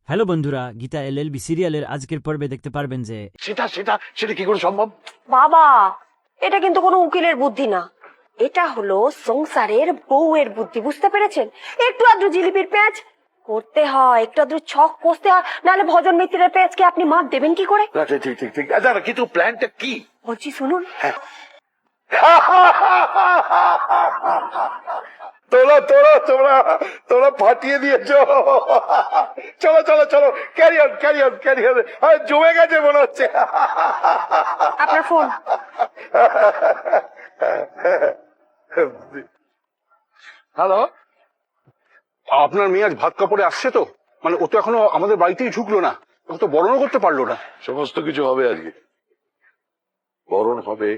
Hello বন্ধুরা, Gita LLB সিরিয়ালের আজকের পর্বে দেখতে পারবেন যে সেটা কি করে সম্ভব? বাবা, এটা কিন্তু কোনো উকিলের বুদ্ধি না, এটা হলো সংসারের বউয়ের বুদ্ধি, বুঝতে পেরেছেন? একটু আদ্র জিলিপির পেঁচ করতে হয়, একটু আদ্র ছক কষতে হয়, নাহলে ভজন মিত্রের পেঁচকে আপনি মাপ দেবেন কি করে? না, ঠিক ঠিক ঠিক আচ্ছা, কিন্তু প্ল্যানটা কি? বলছি শুনুন। তোরা তোরা তোরা তোরা ফাটিয়ে দিয়েছ। চলো চলো চলো, carry on carry on carry on. জমে গেছে মনে হচ্ছে। আপনার ফোন। হ্যালো, আপনার মেয়ে আজ ভাত কাপড়ে আসছে তো? মানে ও তো এখনো আমাদের বাড়িতেই ঢুকলো না, ও তো বরণও করতে পারলো না। সমস্ত কিছু হবে আজকে। বরণ হবে,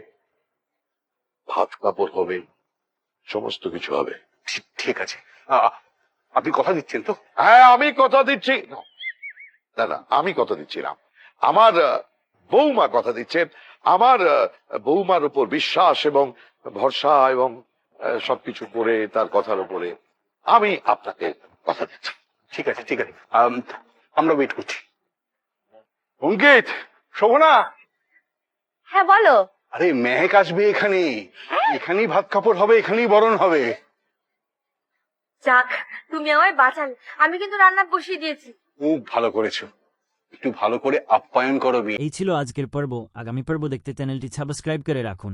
ভাত কাপড় হবে, সমস্ত কিছু হবে। ঠিক আছে, আপনি কথা দিচ্ছেন তো? হ্যাঁ, আমি কথা দিচ্ছি। না না, আমি কথা দিচ্ছিলাম, আমার বৌমা কথা দিচ্ছেন। আমার বৌমার উপর বিশ্বাস এবং ভরসা এবং সবকিছু করে তার কথার উপরে আমি আপনাকে কথা দিচ্ছি। ঠিক আছে ঠিক আছে, আমরা ওয়েট করছি। অঙ্কিত, শোভনা, হ্যাঁ বলো। আরে মেহেক আসবে এখানে, এখানেই ভাত কাপড় হবে, এখানেই বরণ হবে। যাক, তুমি আমায় বাঁচালে। আমি কিন্তু রান্না বসিয়ে দিয়েছি। খুব ভালো করেছো, একটু ভালো করে আপ্যায়ন করো মেয়ে। এই ছিল আজকের পর্ব। আগামী পর্ব দেখতে চ্যানেলটি সাবস্ক্রাইব করে রাখুন।